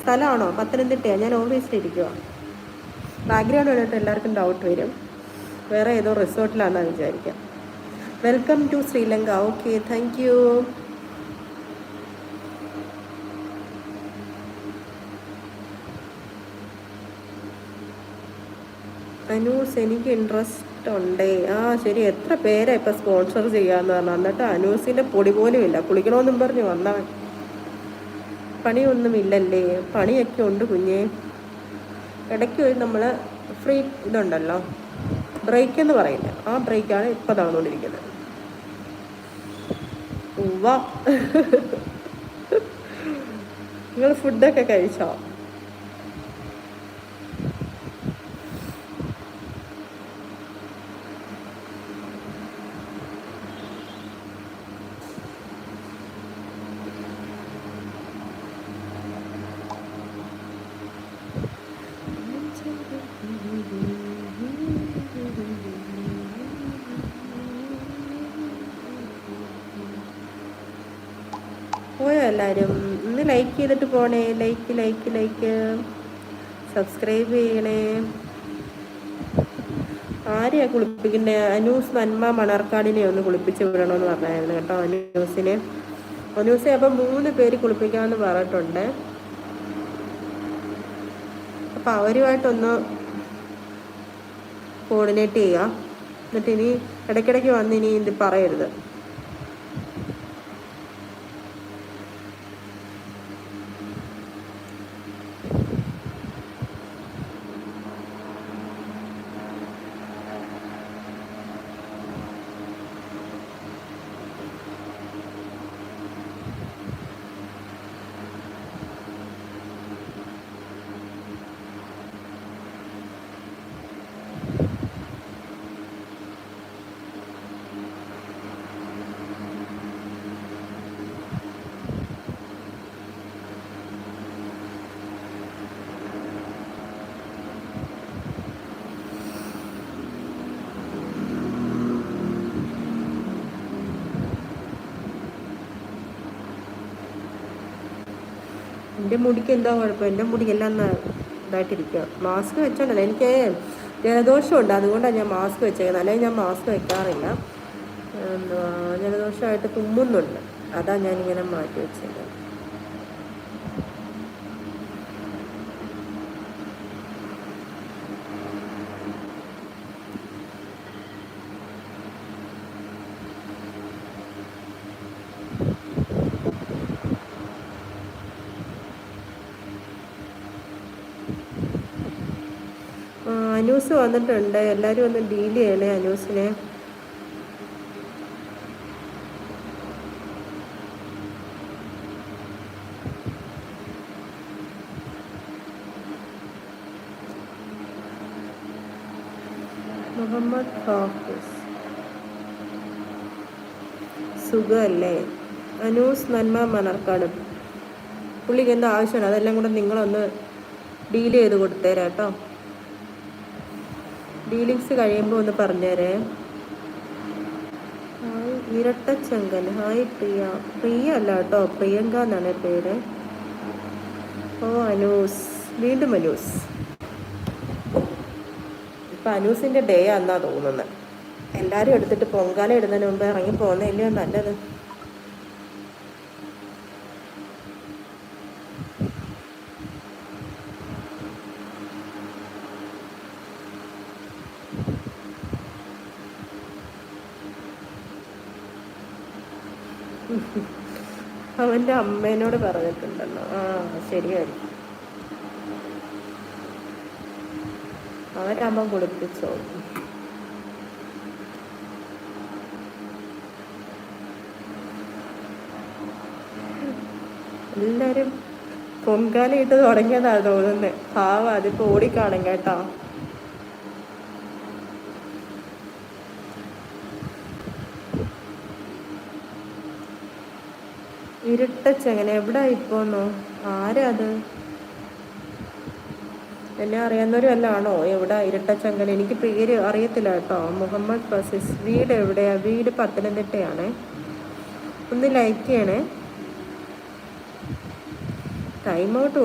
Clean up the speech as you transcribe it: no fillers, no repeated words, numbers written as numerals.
സ്ഥലമാണോ? പത്തനംതിട്ടയാണ്. ഞാൻ ഓഫീസിലിരിക്കുക. ബാക്ക്ഗ്രൗണ്ട് കണ്ടിട്ട് എല്ലാവർക്കും ഡൗട്ട് വരും. വേറെ ഏതോ റിസോർട്ടിലാണെന്ന് വിചാരിക്കാം. Welcome to Sri Lanka. Okay, thank you. Anoos എനിക്ക് ഇൻട്രസ്റ്റ് ഉണ്ടേ. ആ ശരി, എത്ര പേരെ ഇപ്പം സ്പോൺസർ ചെയ്യാമെന്ന് പറഞ്ഞു. എന്നിട്ട് അനൂസിൻ്റെ പൊടി പോലും ഇല്ല. കുളിക്കണമെന്നും പറഞ്ഞ് വന്നവൻ. പണിയൊന്നുമില്ലല്ലേ? പണിയൊക്കെ ഉണ്ട് കുഞ്ഞേ. ഇടയ്ക്ക് ഒരു നമ്മൾ ഫ്രീ ഇതുണ്ടല്ലോ, ബ്രേക്ക് എന്ന് പറയില്ല, ആ ബ്രേക്കാണ് ഇപ്പം നടന്നുകൊണ്ടിരിക്കുന്നത്. ഉവ്വ. നിങ്ങൾ ഫുഡൊക്കെ കഴിച്ചോ? പോയോ എല്ലാവരും? ഒന്ന് ലൈക്ക് ചെയ്തിട്ട് പോണേ. ലൈക്ക് സബ്സ്ക്രൈബ് ചെയ്യണേ. ആരെയാണ് കുളിപ്പിക്കുന്നത്? അനൂസ് നന്മ മണർക്കാടിനെ ഒന്ന് കുളിപ്പിച്ച് വിടണമെന്ന് പറഞ്ഞായിരുന്നു കേട്ടോ അനൂസിനെ. അപ്പം 3 പേര് കുളിപ്പിക്കാമെന്ന് പറഞ്ഞിട്ടുണ്ട്. അപ്പം അവരുമായിട്ടൊന്ന് കോർഡിനേറ്റ് ചെയ്യുക. എന്നിട്ട് ഇനി ഇടയ്ക്കിടയ്ക്ക് വന്ന് ഇനി ഇത് പറയരുത്. എൻ്റെ മുടിക്ക് എന്താ കുഴപ്പം? എൻ്റെ മുടിക്കെല്ലാം ഇതായിട്ടിരിക്കുക. മാസ്ക് വെച്ചോണ്ടല്ലോ. എനിക്ക് ജലദോഷമുണ്ട്, അതുകൊണ്ടാണ് ഞാൻ മാസ്ക് വെച്ചേക്കുന്നത്. അല്ലെങ്കിൽ ഞാൻ മാസ്ക് വെക്കാറില്ല. എന്തുവാ, ജലദോഷമായിട്ട് തുമ്മുന്നുണ്ട്, അതാണ് ഞാനിങ്ങനെ മാറ്റി വെച്ചത്. അനൂസ് വന്നിട്ടുണ്ട്. എല്ലാവരും ഒന്ന് ഡീൽ ചെയ്യണേ അനൂസിനെ. മുഹമ്മദ് ഹാഫിസ് സുഖമല്ലേ? അനൂസ് നന്മ മണർക്കാട്. പുള്ളിക്ക് എന്താ ആവശ്യമാണ് അതെല്ലാം കൂടെ നിങ്ങളൊന്ന് ഡീൽ ചെയ്ത് കൊടുത്തേരാ കേട്ടോ. ഡീലിങ്സ് കഴിയുമ്പോൾ ഒന്ന് പറഞ്ഞേരേ. ഹായ് ഇരട്ടച്ചങ്കൻ. ഹായ് പ്രിയ അല്ല കേട്ടോ, പ്രിയങ്ക എന്നാണ് പേര്. ഓ അനൂസ്, വീണ്ടും അനൂസ്. ഇപ്പം അനൂസിൻ്റെ ഡേ ആണെന്നാണ് തോന്നുന്നത്. എല്ലാവരും എടുത്തിട്ട് പൊങ്കാല ഇടുന്നതിന് മുമ്പ് ഇറങ്ങി പോകുന്നതല്ലയോ നല്ലത്. അവൻ്റെ അമ്മേനോട് പറഞ്ഞിട്ടുണ്ടല്ലോ. ആ ശരിയായിരിക്കും. അവൻ്റെ അമ്മ കുളിപ്പിച്ചോ? എല്ലാവരും പൊങ്കാല ഇട്ട് തുടങ്ങിയതാണ് തോന്നുന്നത്. പാവം, അതിപ്പോൾ ഓടിക്കാണും കേട്ടോ. ഇരുട്ടച്ചങ്ങനെ എവിടെ ഇപ്പോന്നോ? ആരാ അത്? എന്നെ അറിയാവുന്നവരും എല്ലാം ആണോ? എവിടെ ഇരട്ടച്ചങ്കൽ? എനിക്ക് പേര് അറിയത്തില്ല കേട്ടോ. മുഹമ്മദ് ഫസീസ്. വീട് എവിടെയാ? വീട് പത്തനംതിട്ടയാണേ. ഒന്ന് ലൈക്ക് ചെയ്യണേ. Time out